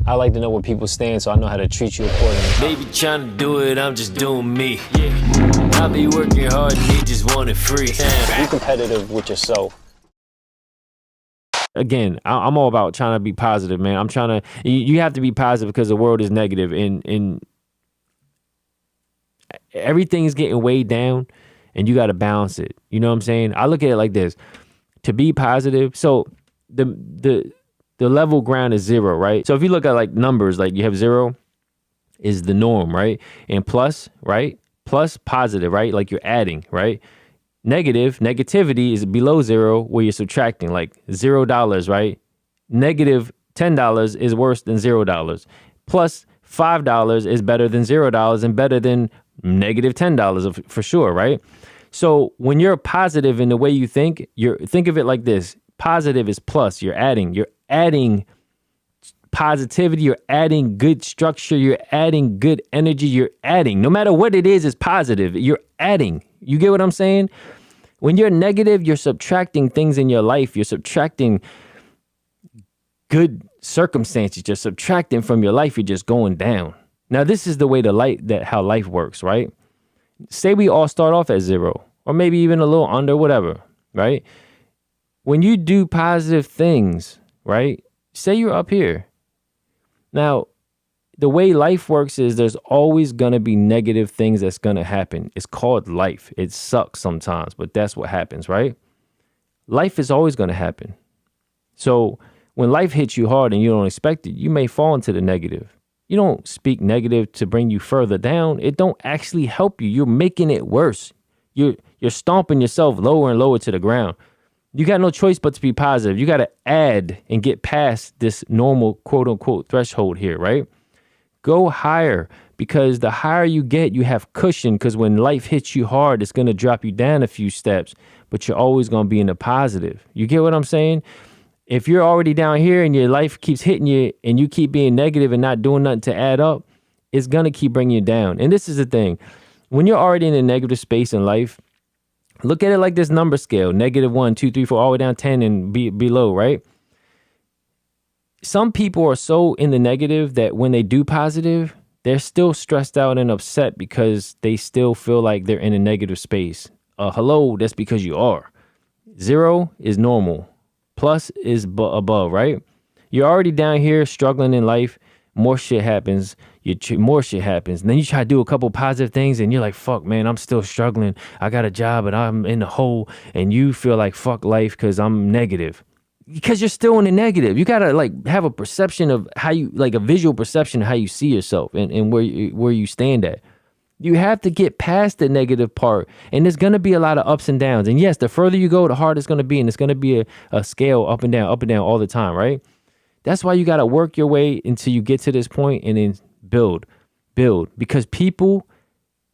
I like to know where people stand so I know how to treat you accordingly. They be trying to do it, I'm just doing me. I be working hard and they just want it free. Be competitive with yourself. Again, I'm all about trying to be positive, man. I'm trying to, you have to be positive because the world is negative and everything's getting weighed down and you got to balance it. You know what I'm saying? I look at it like this. To be positive, so the level ground is 0, right? So if you look at like numbers, like you have 0 is the norm, right? And plus, right? Plus positive, right? Like you're adding, right? Negativity is below 0 where you're subtracting, like $0, right? Negative $10 is worse than $0. Plus $5 is better than $0 and better than negative $10 for sure, right? So when you're positive in the way you think of it like this. Positive is plus. You're adding positivity, you're adding good structure, you're adding good energy, you're adding. No matter what it is positive. You're adding. You get what I'm saying? When you're negative, you're subtracting things in your life. You're subtracting good circumstances. You're subtracting from your life. You're just going down. Now, this is the way how life works, right? Say we all start off at 0 or maybe even a little under, whatever, right? When you do positive things, right? Say you're up here. Now, the way life works is there's always going to be negative things that's going to happen. It's called life. It sucks sometimes, but that's what happens, right? Life is always going to happen. So when life hits you hard and you don't expect it, you may fall into the negative. You don't speak negative to bring you further down. It don't actually help you. You're making it worse. You're stomping yourself lower and lower to the ground. You got no choice but to be positive. You got to add and get past this normal quote unquote threshold here, right? Go higher, because the higher you get, you have cushion, because when life hits you hard, it's going to drop you down a few steps, but you're always going to be in the positive. You get what I'm saying? If you're already down here and your life keeps hitting you and you keep being negative and not doing nothing to add up, it's going to keep bringing you down. And this is the thing. When you're already in a negative space in life, look at it like this number scale, -1, 2, 3, 4, all the way down 10 and below, right? Some people are so in the negative that when they do positive, they're still stressed out and upset because they still feel like they're in a negative space. Hello, that's because you are. 0 is normal. Plus is above, right? You're already down here struggling in life. More shit happens. More shit happens. And then you try to do a couple positive things and you're like, fuck, man, I'm still struggling. I got a job and I'm in the hole. And you feel like fuck life because I'm negative. Because you're still in the negative. You got to like have a perception of how you, like a visual perception of how you see yourself and where you stand at. You have to get past the negative part, and there's going to be a lot of ups and downs. And yes, the further you go, the harder it's going to be, and it's going to be a scale up and down all the time, right? That's why you got to work your way until you get to this point and then build, because people,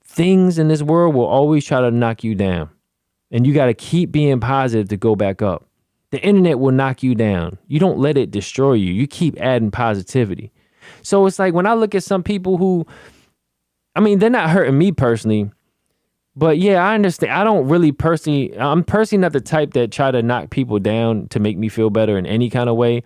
things in this world will always try to knock you down, and you got to keep being positive to go back up. The internet will knock you down. You don't let it destroy you. You keep adding positivity. So it's like when I look at some people who, I mean, they're not hurting me personally, but yeah, I understand. I'm personally not the type that try to knock people down to make me feel better in any kind of way.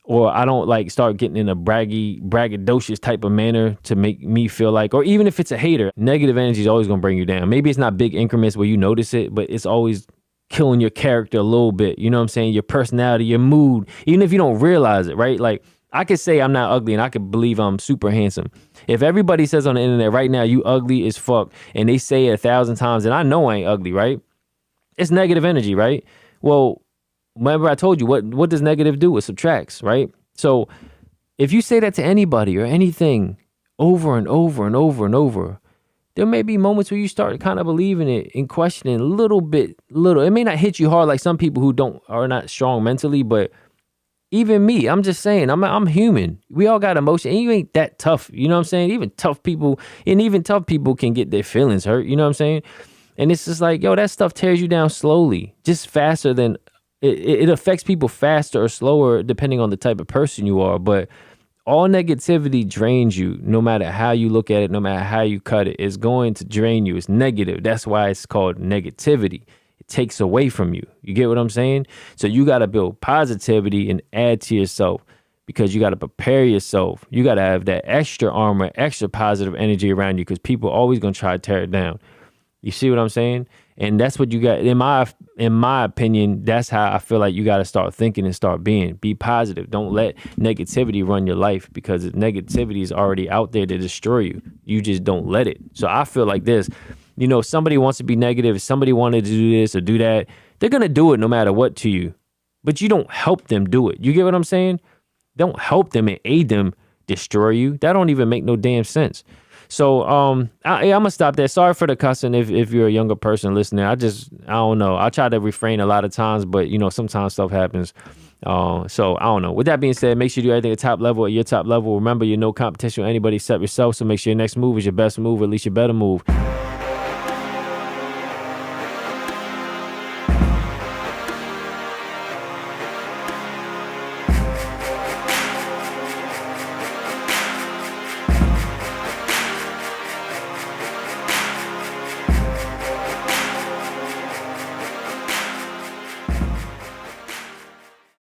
Or I don't like start getting in a braggadocious type of manner to make me feel like, or even if it's a hater, negative energy is always going to bring you down. Maybe it's not big increments where you notice it, but it's always killing your character a little bit. You know what I'm saying? Your personality, your mood, even if you don't realize it, right? Like I could say I'm not ugly and I could believe I'm super handsome. If everybody says on the internet right now, you ugly as fuck, and they say it 1,000 times and I know I ain't ugly, right? It's negative energy, right? Well, remember I told you what does negative do? It subtracts, right? So if you say that to anybody or anything over and over and over and over, there may be moments where you start kind of believing it and questioning a little. It may not hit you hard like some people who are not strong mentally, but even me, I'm just saying, I'm human. We all got emotion. And you ain't that tough. You know what I'm saying? Even tough people can get their feelings hurt. You know what I'm saying? And it's just like, yo, that stuff tears you down slowly, just faster than it affects people faster or slower, depending on the type of person you are. But all negativity drains you, no matter how you look at it, no matter how you cut it. It's going to drain you. It's negative. That's why it's called negativity. Takes away from you. You get what I'm saying? So you got to build positivity and add to yourself, because you got to prepare yourself. You got to have that extra armor, extra positive energy around you because people always going to try to tear it down. You see what I'm saying? And that's what you got. In my opinion, that's how I feel like you got to start thinking and start being. Be positive. Don't let negativity run your life because negativity is already out there to destroy you. You just don't let it. So I feel like this. You know, somebody wants to be negative. If somebody wanted to do this or do that, they're going to do it no matter what to you. But you don't help them do it. You get what I'm saying? Don't help them and aid them destroy you. That don't even make no damn sense. So I'm gonna stop there. Sorry for the cussing if you're a younger person listening. I don't know. I try to refrain a lot of times, but you know, sometimes stuff happens. So I don't know. With that being said, make sure you do everything at top level, at your top level. Remember, you're no competition with anybody except yourself. So make sure your next move is your best move, or at least your better move.